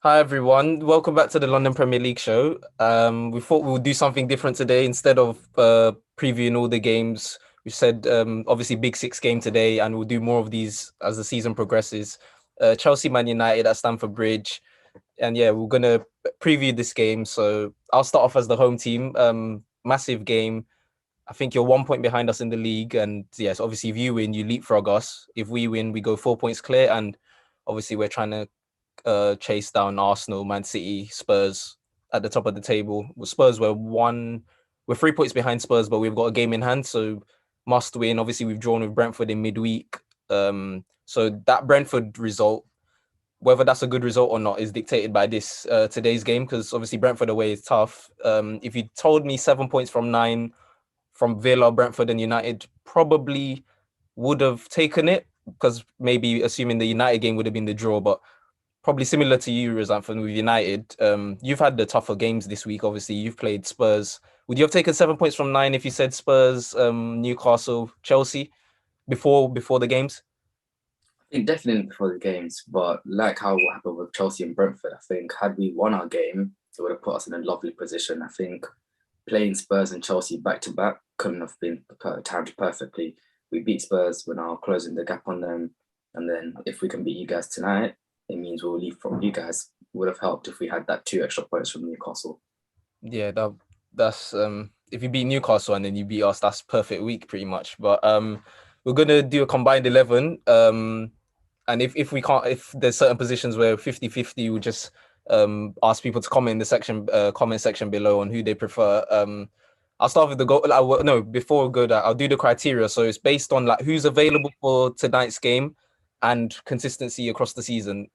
Hi everyone, welcome back to the London Premier League show. We thought we would do something different today instead of previewing all the games. We said obviously Big Six game today, and we'll do more of these as the season progresses. Chelsea Man United at Stamford Bridge, and yeah, we're gonna preview this game. So I'll start off as the home team. Massive game. I think you're 1 point behind us in the league, and yes, obviously if you win, you leapfrog us. If we win, we go 4 points clear, and obviously we're trying to chase down Arsenal, Man City, Spurs at the top of the table. With Spurs, we're 3 points behind Spurs, but we've got a game in hand, so must win. Obviously, we've drawn with Brentford in midweek. So that Brentford result, whether that's a good result or not, is dictated by this today's game because obviously Brentford away is tough. If you told me 7 points from nine from Villa, Brentford, and United, probably would have taken it because maybe assuming the United game would have been the draw, but probably similar to you, Razanfan, with United. You've had the tougher games this week. Obviously, you've played Spurs. Would you have taken 7 points from nine if you said Spurs, Newcastle, Chelsea before the games? I think definitely before the games, but like how what happened with Chelsea and Brentford, I think had we won our game, it would have put us in a lovely position. I think playing Spurs and Chelsea back to back couldn't have been timed perfectly. We beat Spurs, we're now closing the gap on them, and then if we can beat you guys tonight, it means we'll leave from you guys. It would have helped if we had that two extra points from Newcastle. Yeah, that's if you beat Newcastle and then you beat us, that's perfect week pretty much. But we're gonna do a combined 11. And if we can't, if there's certain positions where 50-50, we'll just ask people to comment in the comment section below on who they prefer. I'll start with the goal. No, before we go that, I'll do the criteria. So it's based on like who's available for tonight's game and consistency across the season.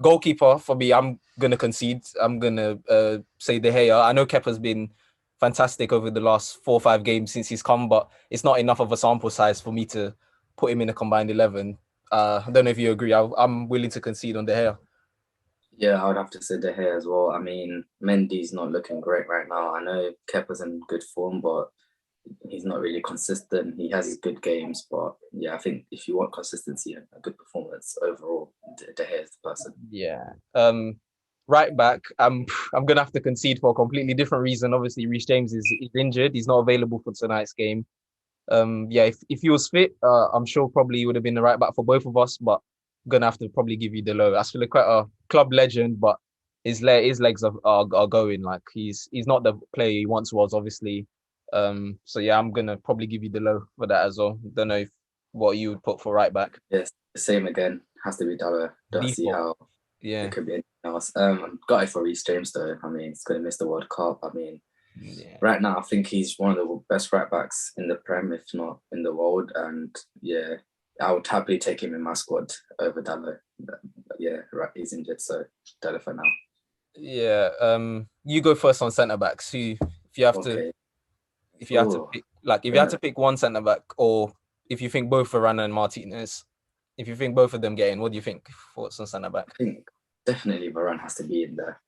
Goalkeeper for me, I'm gonna concede. I'm gonna say De Gea. I know Kepa's been fantastic over the last 4 or 5 games since he's come, but it's not enough of a sample size for me to put him in a combined 11. I don't know if you agree. I'm willing to concede on De Gea. Yeah, I would have to say De Gea as well. I mean, Mendy's not looking great right now. I know Kepa's in good form, but he's not really consistent. He has his good games, but yeah, I think if you want consistency and a good performance overall, De Gea is the person. Yeah. Right back. I'm gonna have to concede for a completely different reason. Obviously, Reece James is injured. He's not available for tonight's game. Yeah, if he was fit, I'm sure probably he would have been the right back for both of us. But I'm gonna have to probably give you the low. Aspilicueta, club legend, but his legs are going. Like he's not the player he once was, obviously. So yeah, I'm gonna probably give you the low for that as well. Don't know if what you would put for right back. Yes, same again. Has to be Dalla. Don't see Default. how it Yeah. could be anything else. Got it for Reece James though. I mean, he's going to miss the World Cup. I mean, Yeah. right now I think he's one of the best right backs in the Prem, if not in the world. And yeah, I would happily take him in my squad over Dalla. But yeah, right, he's injured, so Dalla for now. Yeah. You go first on centre backs. If you have to Okay. if you had to Oh, pick like if you had yeah. to pick one centre back or if you think both Varane and Martinez, if you think both of them get in, what do you think for some centre back? I think definitely Varane has to be in there.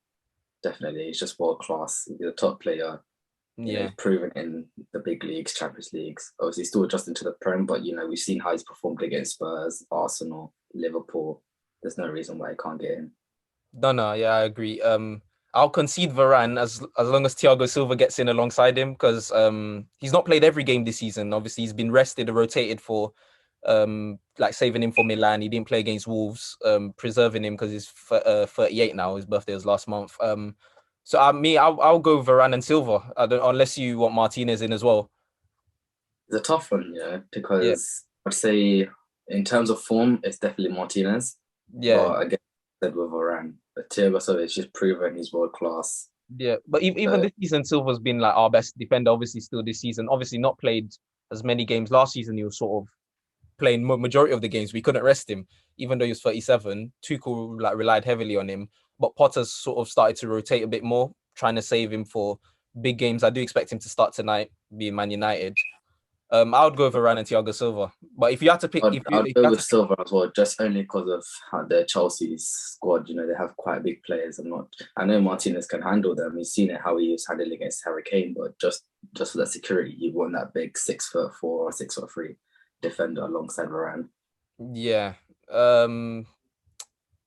Definitely, he's just world class. He's a top player. You know, Yeah. he's proven in the big leagues, Champions Leagues. Obviously, still adjusting to the Prem, but you know, we've seen how he's performed against Spurs, Arsenal, Liverpool. There's no reason why he can't get in. No, yeah, I agree. I'll concede Varane as long as Thiago Silva gets in alongside him because he's not played every game this season. Obviously, he's been rested or rotated for like saving him for Milan. He didn't play against Wolves, preserving him because he's 38 now. His birthday was last month. So I'll go Varane and Silva. I don't unless you want Martinez in as well. It's a tough one, yeah, Yeah, because I'd say in terms of form, it's definitely Martinez. yeah, But again, I said with Varane, but Thiago Silva is just proven he's world class. yeah. But even So this season, Silva's been like our best defender. Obviously, still this season. Obviously, not played as many games last season. He was sort of playing majority of the games. We couldn't rest him, even though he was 37. Tuchel like relied heavily on him, but Potter's sort of started to rotate a bit more, trying to save him for big games. I do expect him to start tonight, being Man United. I would go Varane and Thiago Silva, but if you had to pick, I'd if you go had with to pick, Silva as well, just only because of how the Chelsea squad. You know, they have quite big players. I know Martinez can handle them. We've seen it how he was handling against Harry Kane, but just for that security, you want that big 6'4" or 6'3" defender alongside Varane. yeah, um,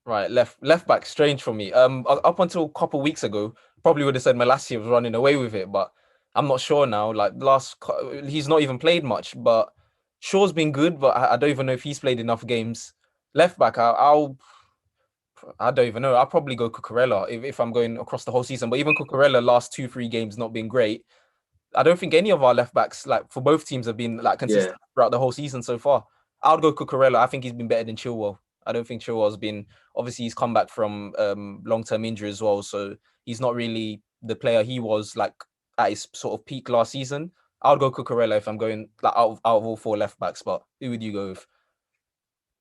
Right, left back, strange for me. Up until a couple weeks ago, probably would have said Malacia was running away with it, but I'm not sure now. Like he's not even played much, but Shaw's been good, but I don't even know if he's played enough games. Left back, I don't even know. I'll probably go Cucurella if I'm going across the whole season. But even Cucurella last 2-3 games not been great. I don't think any of our left backs, like for both teams, have been like Yeah, consistent throughout the whole season so far. I would go Cucurella. I think he's been better than Chilwell. I don't think Chilwell's been. Obviously, he's come back from long-term injury as well, so he's not really the player he was like at his sort of peak last season. I would go Cucurella if I'm going like out of all four left backs. But who would you go with?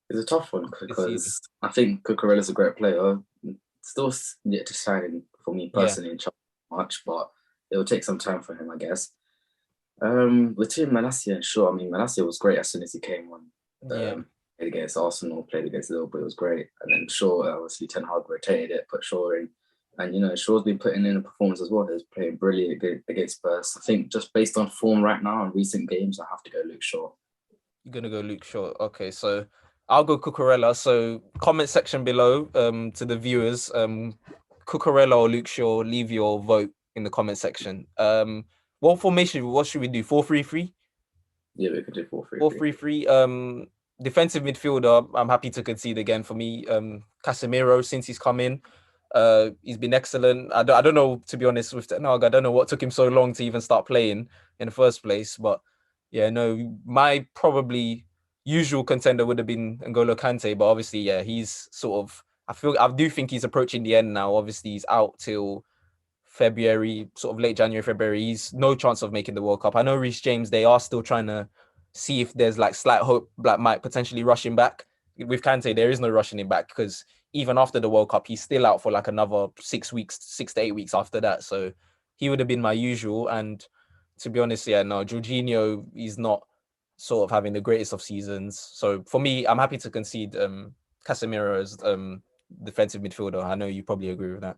it's a tough one It's easy. because I think Cucurella's a great player. Still yet to shine for me Yeah, personally in Chelsea much, but it will take some time for him, I guess. Between Malacia and Shaw, I mean, Malacia was great as soon as he came on. yeah. Played against Arsenal, played against Liverpool, it was great. And then Shaw, obviously, Ten Hag rotated it, put Shaw in. And, Shaw's been putting in a performance as well. He's playing brilliant against Spurs. I think just based on form right now and recent games, I have to go Luke Shaw. You're gonna go Luke Shaw. Okay, so I'll go Cucurella. So comment section below to the viewers, Cucurella or Luke Shaw, leave your vote in the comment section. What formation? What should we do? 4-3-3? Yeah, we could do 4-3-3. 4-3-3. Defensive midfielder, I'm happy to concede again for me. Casemiro, since he's come in, he's been excellent. I don't know, to be honest, with Ten Hag, I don't know what took him so long to even start playing in the first place. But yeah, no, my probably usual contender would have been N'Golo Kante, but obviously, yeah, he's sort of. I do think he's approaching the end now. Obviously, he's out till February, sort of late January, February. He's no chance of making the World Cup. I know Reece James, they are still trying to see if there's like slight hope that might potentially rush him back. With Kante, there is no rushing him back because even after the World Cup, he's still out for like another 6 weeks, 6 to 8 weeks after that. So he would have been my usual. And to be honest, yeah, no, Jorginho, he's not sort of having the greatest of seasons. So for me, I'm happy to concede Casemiro as defensive midfielder. I know you probably agree with that.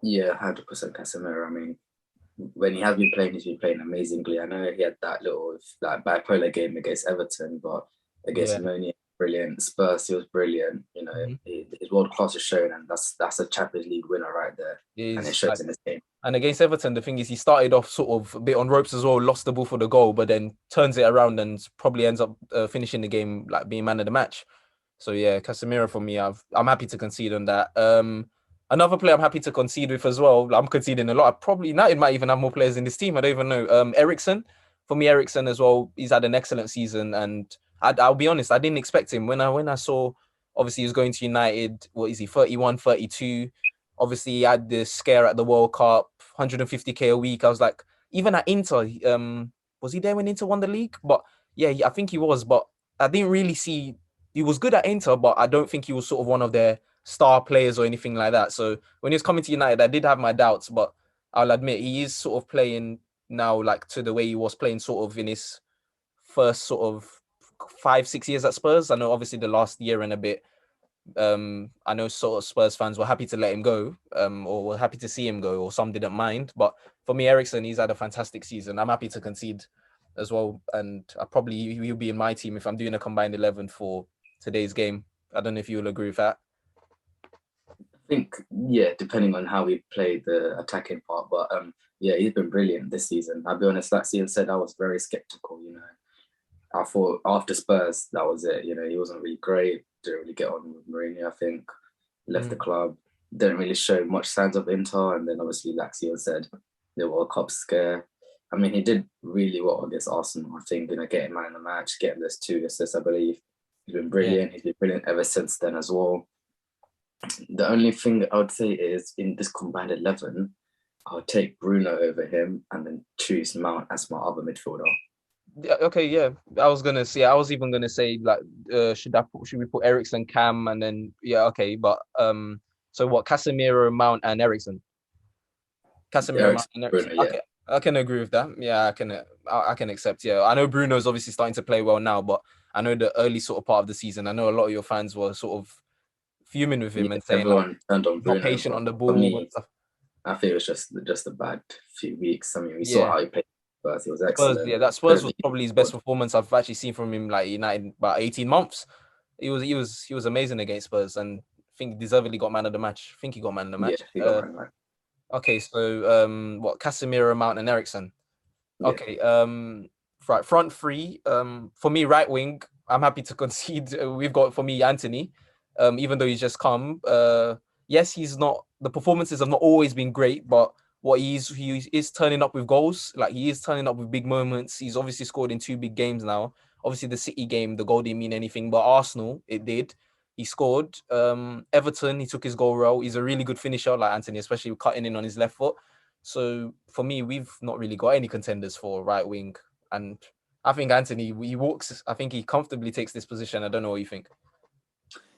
Yeah, 100% Casemiro. I mean, when he has been playing, he's been playing amazingly. I know he had that little like bipolar game against Everton, but against Yeah. Moni, brilliant. Spurs, he was brilliant. Mhm. His world class is shown, and that's a Champions League winner right there, and it Is shows in this game. And against Everton, the thing is, he started off sort of a bit on ropes as well, lost the ball for the goal, but then turns it around and probably ends up finishing the game like being man of the match. So yeah, Casemiro for me, I'm happy to concede on that. Another player I'm happy to concede with as well. I'm conceding a lot. Probably United might even have more players in this team. I don't even know. Ericsson, for me, Ericsson as well. He's had an excellent season, and I'll be honest, I didn't expect him when I saw. Obviously, he was going to United. What is he? 31, 32. Obviously, he had the scare at the World Cup, 150K a week. I was like, even at Inter, was he there when Inter won the league? But yeah, I think he was. But I didn't really see. He was good at Inter, but I don't think he was sort of one of their star players or anything like that. So when he was coming to United, I did have my doubts, but I'll admit he is sort of playing now like to the way he was playing sort of in his first sort of 5-6 years at Spurs. I know obviously the last year and a bit, I know sort of Spurs fans were happy to let him go, or were happy to see him go, or some didn't mind. But for me, Ericsson, he's had a fantastic season. I'm happy to concede as well, and I probably he'll be in my team if I'm doing a combined 11 for today's game. I don't know if you'll agree with that. I think, yeah, depending on how we play the attacking part, but yeah, he's been brilliant this season. I'll be honest, like Ian said, I was very skeptical. I thought after Spurs, that was it. He wasn't really great. Didn't really get on with Mourinho. I think left the club. Didn't really show much signs of Inter. And then obviously, like Ian said, the World Cup scare. I mean, he did really well against Arsenal. I think getting man of the match, getting those 2 assists, I believe. He's been Yeah. brilliant. He's been brilliant ever since then as well. The only thing I would say is in this combined 11, I'll take Bruno over him and then choose Mount as my other midfielder. Yeah, okay, yeah. I was even gonna say like should we put Ericsson, Cam, and then yeah, okay, but so what, Casemiro, Mount, and Ericsson? Casemiro, Mount, Eric's and Ericsson. Bruno, yeah. Okay, I can agree with that. Yeah, I can accept. Yeah, I know Bruno's obviously starting to play well now, but I know the early sort of part of the season, I know a lot of your fans were sort of fuming with Yeah, him and saying like everyone turned on he's not Bruno, patient but on the for ball and me, stuff. I think it was just a bad few weeks. I mean, we saw Yeah. how he played first. He was Spurs, excellent. yeah, that Spurs was probably his best performance I've actually seen from him like United in about 18 months. He was amazing against Spurs, and think deservedly got man of the match. I think he got man of the Yeah, match. he got man right. Okay, so what Casemiro, Mount, and Ericsson. Yeah, Okay, right, front three. For me, right wing, I'm happy to concede. We've got for me Anthony. Even though he's just come. Yes, he's not. The performances have not always been great, but he is turning up with goals. Like he is turning up with big moments. He's obviously scored in 2 big games now. Obviously, the City game, the goal didn't mean anything, but Arsenal, it did. He scored. Everton, he took his goal well. He's a really good finisher, like Anthony, especially cutting in on his left foot. So for me, we've not really got any contenders for right wing, and I think Anthony, he walks. I think he comfortably takes this position. I don't know what you think.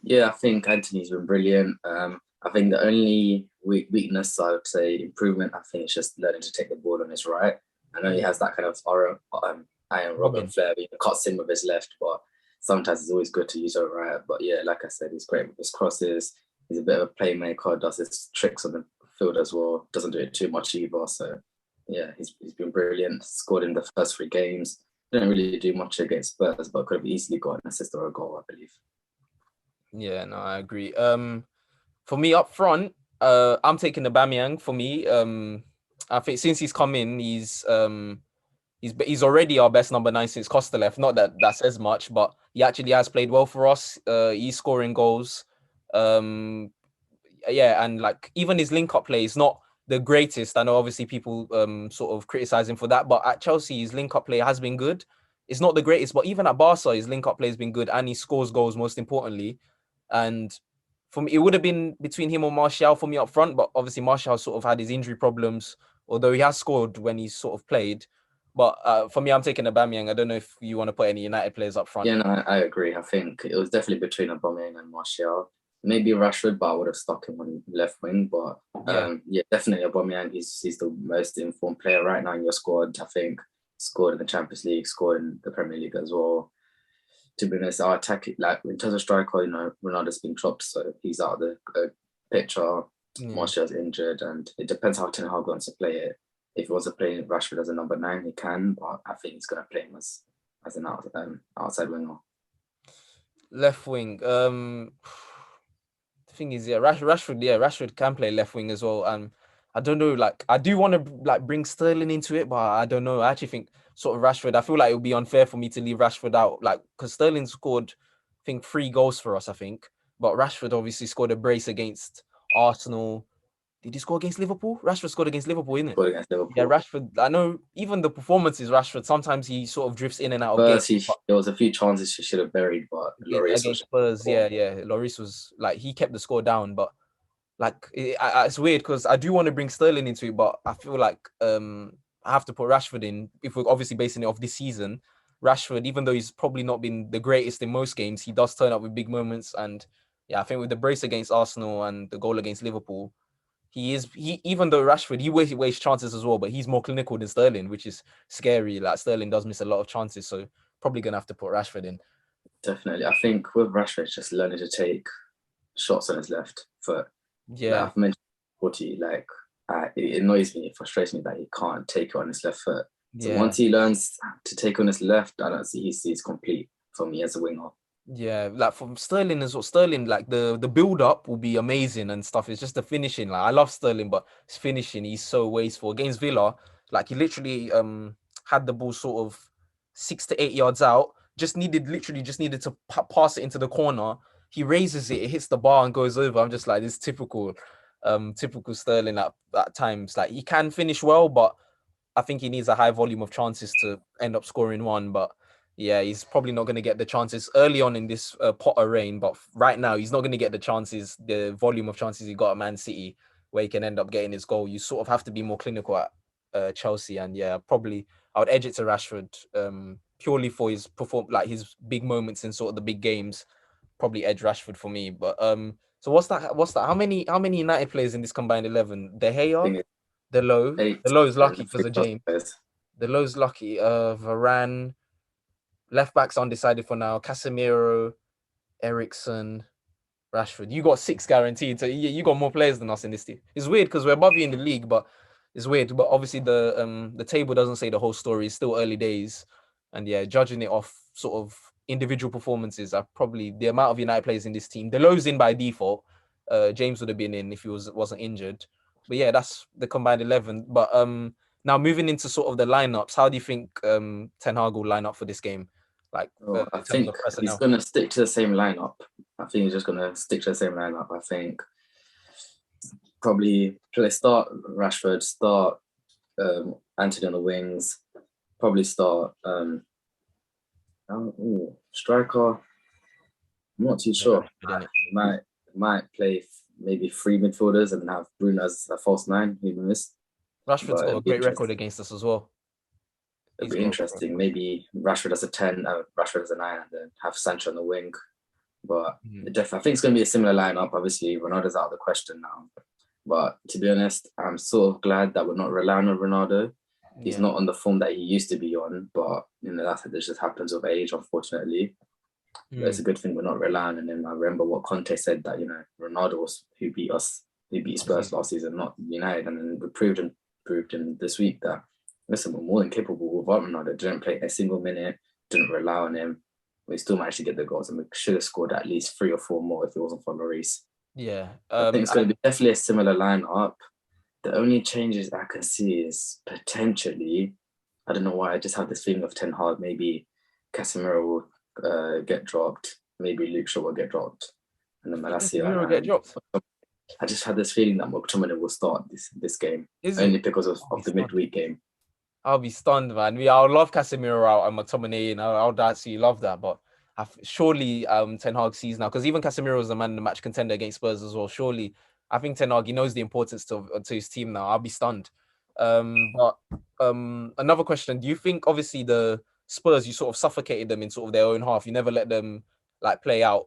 yeah. I think Anthony's been brilliant. I think the only weakness I would say improvement, I think, is just learning to take the ball on his right. I know he has that kind of Iron Robin Robin. flair. He cuts in with his left, but sometimes it's always good to use it right. But yeah, like I said, he's great with his crosses. He's a bit of a playmaker. Does his tricks on the field as well. Doesn't do it too much either. So yeah, he's been brilliant. Scored in the first 3 games. Didn't really do much against Spurs, but could have easily got an assist or a goal, I believe. Yeah, no, I agree. For me up front, I'm taking the Bamiyang. For me, I think since he's come in, he's already our best number 9 since Costa left. Not that that says much, but he actually has played well for us. He's scoring goals. Um, yeah, and like even his link up play is not the greatest. I know obviously people sort of criticize him for that, but at Chelsea his link up play has been good. It's not the greatest, but even at Barca his link up play has been good, and he scores goals most importantly. And for me, it would have been between him or Martial for me up front, but obviously Martial sort of had his injury problems, although he has scored when he's sort of played. But for me, I'm taking Aubameyang. I don't know if you want to put any United players up front. Yeah, no, I agree. I think it was definitely between Aubameyang and Martial. Maybe Rashford, but I would have stuck him on left wing. But Yeah. yeah, definitely Aubameyang. He's the most informed player right now in your squad. I think scored in the Champions League, scored in the Premier League as well. To be honest, our attack, like in terms of striker, Ronaldo's been dropped, so he's out of the picture. Yeah. Martial's injured, and it depends how Ten Hag wants to play it. If he wants to play Rashford as a number 9, he can, but I think he's going to play him as an outside winger. Left wing. The thing is, yeah, Rashford, yeah, Rashford can play left wing as well. And I don't know, like I do want to like bring Sterling into it, but I don't know. I actually think sort of Rashford. I feel like it would be unfair for me to leave Rashford out, like because Sterling scored, I think 3 goals for us, I think, but Rashford obviously scored a brace against Arsenal. Did he score against Liverpool? Rashford scored against Liverpool, isn't it? Scored against Yeah, Liverpool. Rashford. I know even the performances, Rashford. Sometimes he sort of drifts in and out of games. First, there was a few chances she should have buried, but Lloris was Against Spurs, yeah. Lloris was like he kept the score down, but like it's weird because I do want to bring Sterling into it, but I feel like I have to put Rashford in if we're obviously basing it off this season. Rashford, even though he's probably not been the greatest in most games, he does turn up with big moments. And yeah, I think with the brace against Arsenal and the goal against Liverpool, he even though Rashford he wastes chances as well, but he's more clinical than Sterling, which is scary. Like Sterling does miss a lot of chances, so probably gonna have to put Rashford in. definitely. I think with Rashford, just learning to take shots on his left foot. Like Yeah, I've mentioned, 40, like it annoys me, it frustrates me that he can't take it on his left foot. So yeah. once he learns to take on his left, I don't see he's complete for me as a winger. Yeah, like from Sterling as well. Sterling, like the build up will be amazing and stuff. It's just the finishing. Like I love Sterling, but his finishing, he's so wasteful. Against Villa, like he literally had the ball sort of 6 to 8 yards out. Just needed to pass it into the corner. He raises it, it hits the bar and goes over. I'm just like this typical Sterling at times. Like he can finish well, but I think he needs a high volume of chances to end up scoring one. But yeah, he's probably not going to get the chances early on in this Potter reign. But right now, he's not going to get the chances, the volume of chances he got at Man City, where he can end up getting his goal. You sort of have to be more clinical at Chelsea. And yeah, probably I would edge it to Rashford purely for his big moments in sort of the big games. Probably edge Rashford for me. But so what's that? How many United players in this combined 11? De I Gea, think it's the low. 8 The low is and lucky because 3 of plus James. players. The low's lucky. Varane, left back's undecided for now. Casemiro, Ericsson, Rashford. You got 6 guaranteed. So you got more players than us in this team. It's weird because we're above you in the league, but it's weird. But obviously the table doesn't say the whole story. It's still early days, and yeah, judging it off sort of individual performances are probably the amount of United players in this team. The low's in by default. James would have been in if he wasn't injured. But yeah, that's the combined 11. But now moving into sort of the lineups, how do you think Ten Hag will line up for this game? Like So I in terms of think he's personnel. going to stick to the same lineup. I think he's just going to stick to the same lineup. I think probably start Rashford, start Anthony on the wings, probably start striker. I'm not too sure. Might play maybe three midfielders and then have Bruno as a false nine. Who knows? Rashford's got a great record against us as well. It'd be interesting. Maybe Rashford as a 10, Rashford as a 9, and then have Sancho on the wing. But I think it's going to be a similar lineup. Obviously, Ronaldo's out of the question now. But to be honest, I'm sort of glad that we're not relying on Ronaldo. He's not on the form that he used to be on. But, that just happens with age, unfortunately. But it's a good thing we're not relying on him. I remember what Conte said that, Ronaldo was who beat Spurs last season, not United. And then we proved in this week that, listen, we're more than capable without Ronaldo. Didn't play a single minute, didn't rely on him. We still managed to get the goals, and we should have scored at least 3 or 4 more if it wasn't for Lloris. Yeah. I think it's going to be definitely a similar lineup. The only changes I can see is potentially, I don't know why, I just have this feeling of Ten Hag, maybe Casemiro will get dropped, maybe Luke Shaw will get dropped, and then Malacia will get dropped. I just had this feeling that McTominay will start this game, only because of the midweek game. I'll be stunned, man. I would love Casemiro out and McTominay, and I would actually love that. But surely Ten Hag sees now, because even Casemiro is the man in the match contender against Spurs as well. Surely, I think Ten Hag, he knows the importance to his team now. I'll be stunned. But another question: do you think, obviously, the Spurs, you sort of suffocated them in sort of their own half? You never let them like play out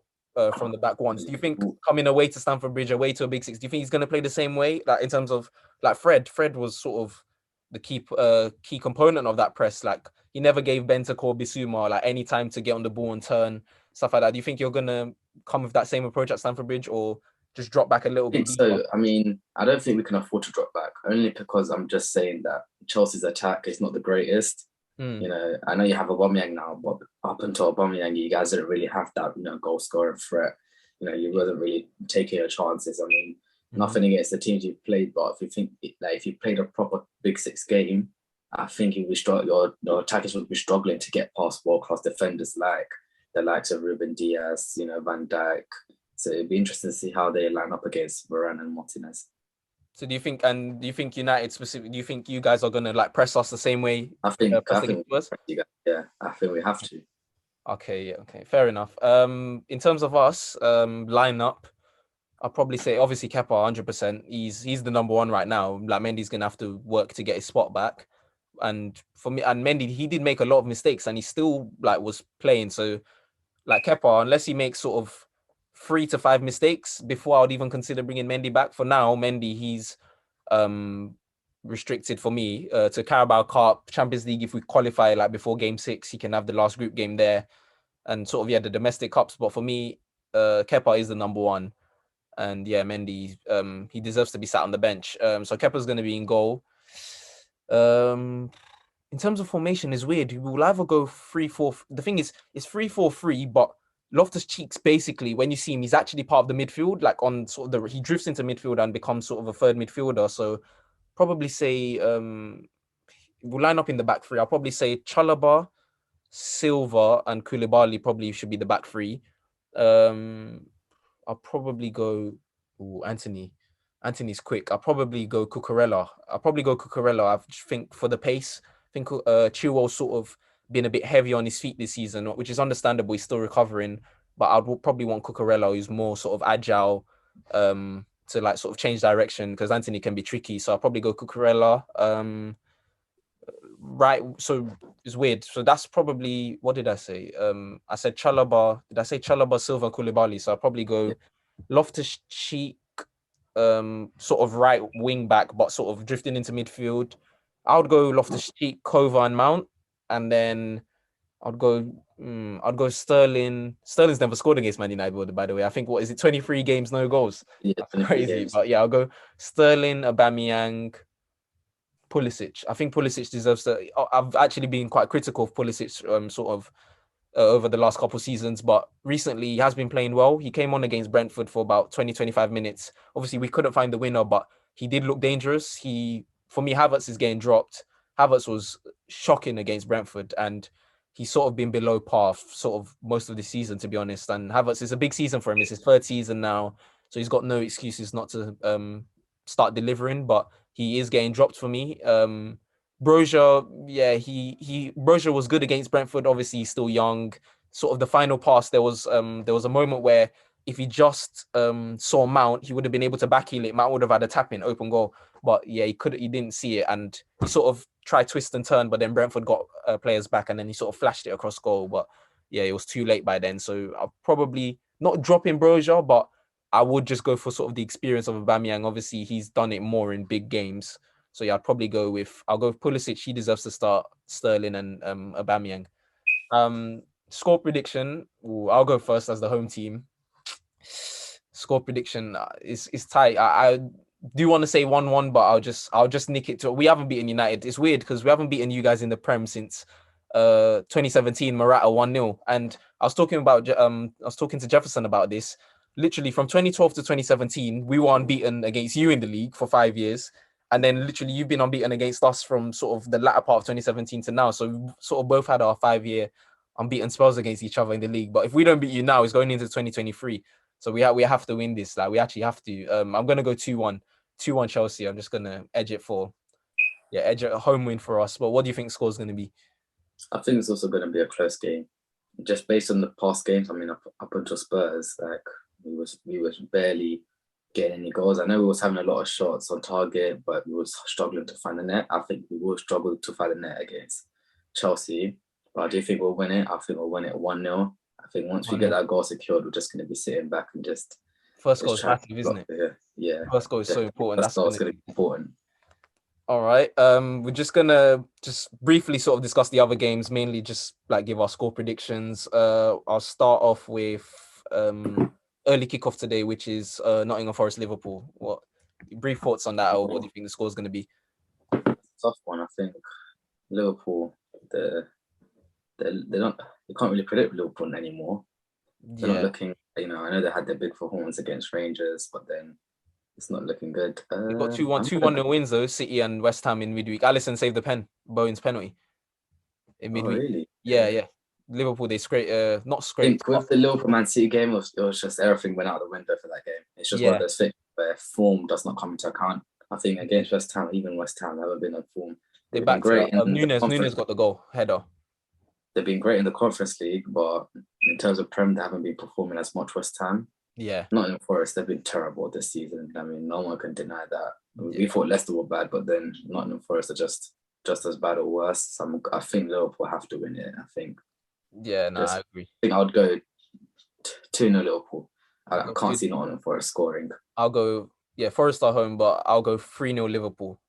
from the back ones. Do you think coming away to Stamford Bridge, away to a Big Six, do you think he's going to play the same way? Like in terms of like Fred was sort of the key component of that press. Like he never gave Bentancur, Bissouma like any time to get on the ball and turn, stuff like that. Do you think you're gonna come with that same approach at Stamford Bridge, or just drop back a little bit deeper? So, I mean, I don't think we can afford to drop back, only because I'm just saying that Chelsea's attack is not the greatest. I know you have Aubameyang now, but up until Aubameyang, you guys didn't really have that, goal scoring threat. You wasn't really taking your chances. I mean, nothing against the teams you've played, but if you played a proper Big Six game, I think your attackers would be struggling to get past world-class defenders like the likes of Ruben Dias, Van Dijk. So it'd be interesting to see how they line up against Varane and Martinez. So do you think United specifically, do you think you guys are gonna like press us the same way? I think I think we have to. Okay, fair enough. In terms of us, lineup, I'll probably say obviously Kepa 100%. He's the number one right now. Like Mendy's gonna have to work to get his spot back. And for me, and Mendy, he did make a lot of mistakes, and he still like was playing. So, like Kepa, unless he makes sort of 3 to 5 mistakes before I would even consider bringing Mendy back. For now, Mendy, he's restricted for me to Carabao Cup, Champions League. If we qualify like before Game 6, he can have the last group game there, and sort of the domestic cups. But for me, Kepa is the number one. And yeah, Mendy, he deserves to be sat on the bench. So Kepa's going to be in goal. In terms of formation, is weird. We'll either go 3-4. The thing is, it's 3-4-3, but Loftus-Cheek's basically, when you see him, he's actually part of the midfield. Like on sort of he drifts into midfield and becomes sort of a third midfielder. So probably say we'll line up in the back three. I'll probably say Chalobah, Silva, and Koulibaly probably should be the back three. I'll probably go Anthony. Anthony's quick. I'll probably go Cucurella. I think for the pace. I think Chilwell's sort of been a bit heavy on his feet this season, which is understandable. He's still recovering, but I'd probably want Cucurella, who's more sort of agile, to like sort of change direction, because Anthony can be tricky. So I'll probably go Cucurella. Right. So it's weird. So that's probably, what did I say? I said Chalobah. Did I say Chalobah, Silva, Koulibaly? So I'll probably go Loftus-Cheek, sort of right wing back, but sort of drifting into midfield. I would go Loftus-Cheek, Kova, and Mount, and then I'd go Sterling. Sterling's never scored against Man United, by the way. I think, what is it, 23 games, no goals? Yeah, that's crazy. Games. But yeah, I'll go Sterling, Aubameyang, Pulisic. I think Pulisic deserves to. I've actually been quite critical of Pulisic, sort of over the last couple of seasons, but recently he has been playing well. He came on against Brentford for about 20, 25 minutes. Obviously, we couldn't find the winner, but he did look dangerous. For me, Havertz is getting dropped. Havertz was shocking against Brentford, and he's sort of been below par sort of most of the season, to be honest. And Havertz is a big season for him. It's his third season now, so he's got no excuses not to start delivering, but he is getting dropped for me. Brozier, yeah, he Brozier was good against Brentford. Obviously, he's still young. Sort of the final pass, there was a moment where if he just saw Mount, he would have been able to backheel it. Mount would have had a tap in open goal, but yeah, he didn't see it, and he sort of tried twist and turn, but then Brentford got players back, and then he sort of flashed it across goal. But yeah, it was too late by then. So I'll probably not drop in Brozier, but I would just go for sort of the experience of Aubameyang. Obviously, he's done it more in big games. So yeah, I'll go with Pulisic. He deserves to start. Sterling and Aubameyang. Score prediction. Ooh, I'll go first as the home team. Score prediction is tight. I do want to say 1-1, but I'll just nick it to. We haven't beaten United. It's weird because we haven't beaten you guys in the Prem since 2017 Morata 1-0. And I was talking to Jefferson about this. Literally from 2012 to 2017, we were unbeaten against you in the league for 5 years. And then literally you've been unbeaten against us from sort of the latter part of 2017 to now. So we sort of both had our 5 year unbeaten spells against each other in the league. But if we don't beat you now, it's going into 2023. So we have to win this. Like we actually have to. I'm gonna go 2-1. 2-1 Chelsea. I'm just gonna edge it a home win for us. But what do you think the score is gonna be? I think it's also going to be a close game, just based on the past games. I mean, up until Spurs, like we was barely getting any goals. I know we was having a lot of shots on target, but we was struggling to find the net. I think we will struggle to find the net against Chelsea, but I do think we'll win it. I think we'll win it 1-0. I think once we get that goal secured, we're just going to be sitting back and just first goal is massive, isn't it? Yeah, first goal is so important. That's going to be important. All right. We're just gonna briefly sort of discuss the other games, mainly just like give our score predictions. I'll start off with early kickoff today, which is Nottingham Forest Liverpool. What brief thoughts on that, or what do you think the score is going to be? Tough one. I think Liverpool, they're not. You can't really predict Liverpool anymore. They're not looking. I know they had their big performance against Rangers, but then it's not looking good. They got 2-1 wins though. City and West Ham in midweek. Alisson saved the Bowen's penalty in midweek. Oh, really? Yeah. Liverpool, they not scraped. I think with the Liverpool Man City game, it was just everything went out the window for that game. It's just one of those things where form does not come into account. I think against West Ham, even West Ham haven't been on form. They've been great. Nunes got the goal, header. They've been great in the Conference League, but in terms of Prem, they haven't been performing as much. West Ham. Yeah. Nottingham Forest, they've been terrible this season. I mean, no one can deny that. We thought Leicester were bad, but then Nottingham Forest are just as bad or worse. So I think Liverpool have to win it. I think. Yeah, no, I agree. I think I would go 2-0 Liverpool. I can't see Nottingham Forest scoring. I'll go, Forest are home, but I'll go 3-0 Liverpool.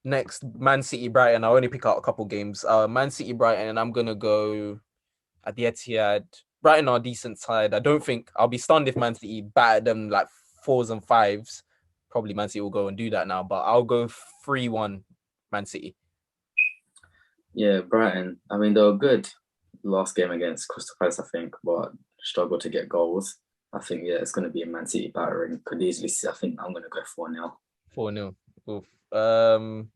Next, Man City Brighton. I'll only pick out a couple games. Man City Brighton, and I'm gonna go at the Etihad. Brighton are a decent side. I don't think I'll be stunned if Man City batter them like 4s and 5s. Probably Man City will go and do that now, but I'll go 3-1 Man City. Yeah, Brighton. I mean, they were good last game against Crystal Palace, I think, but struggled to get goals. I think, it's going to be a Man City battering. Could easily see. I think I'm going to go 4-0. 4-0.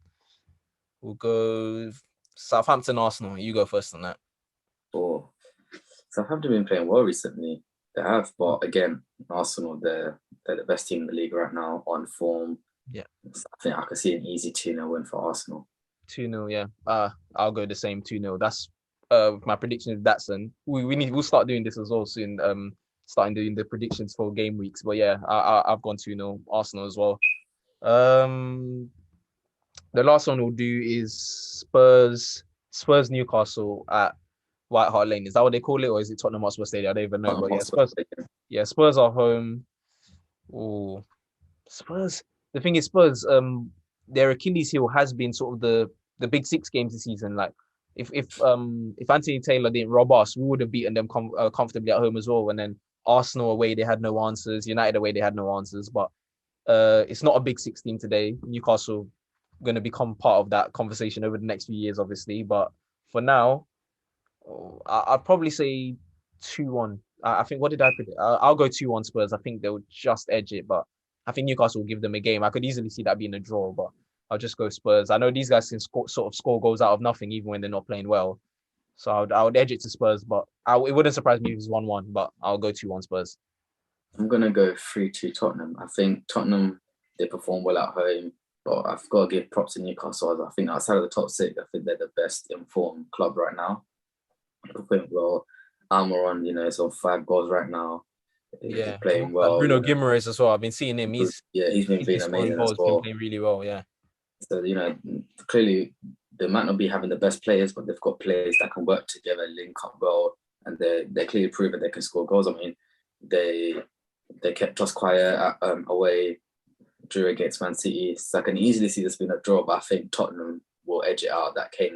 We'll go Southampton Arsenal. You go first on that. Southampton have been playing well recently. They have, but again, Arsenal, they're the best team in the league right now, on form. Yeah. So I think I could see an easy 2-0 win for Arsenal. 2-0, yeah. I'll go the same 2-0. That's my prediction with Datsun. We'll start doing this as well soon. Starting doing the predictions for game weeks. But yeah, I've gone 2-0 Arsenal as well. The last one we'll do is Spurs Newcastle at White Hart Lane. Is that what they call it, or is it Tottenham Hotspur Stadium? I don't even know. But Spurs are home. Oh, Spurs. The thing is, Spurs. Their Achilles heel has been sort of the big 6 games this season. Like if Anthony Taylor didn't rob us, we would have beaten them comfortably at home as well. And then Arsenal away, they had no answers. United away, they had no answers. But it's not a big 6 team today. Oh, I'd probably say 2-1. I think, what did I predict? I'll go 2-1 Spurs. I think they'll just edge it, but I think Newcastle will give them a game. I could easily see that being a draw, but I'll just go Spurs. I know these guys can score goals out of nothing even when they're not playing well. So I would edge it to Spurs, but it wouldn't surprise me if it's 1-1, but I'll go 2-1 Spurs. I'm gonna go 3-2 Tottenham. I think Tottenham, they perform well at home, but I've got to give props to Newcastle. I think outside of the top six, I think they're the best informed club right now. Performing well. Almiron, is on 5 goals right now. He's Yeah, playing alongside well. Bruno Guimaraes as well. I've been seeing him. He's been He's been being scoring amazing as goals, been well. playing really well. Yeah. So clearly they might not be having the best players, but they've got players that can work together, link up well, and they're clearly proven they can score goals. I mean, they kept us quiet away, drew against Man City. So I can easily see this being a draw, but I think Tottenham will edge it out. That Kane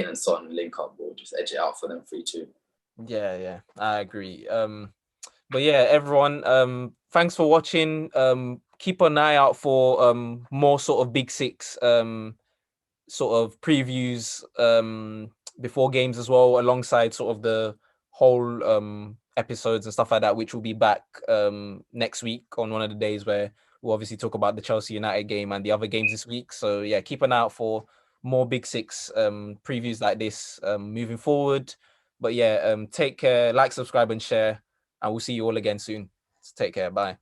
and Son link up will just edge it out for them 3-2. Yeah, I agree. But yeah, everyone, thanks for watching. Keep an eye out for more sort of Big Six sort of previews before games as well, alongside sort of the whole episodes and stuff like that, which will be back next week on one of the days where we'll obviously talk about the Chelsea United game and the other games this week. So yeah, keep an eye out for more Big Six previews like this moving forward. But yeah, take care, like, subscribe, and share, and we'll see you all again soon. Take care. Bye.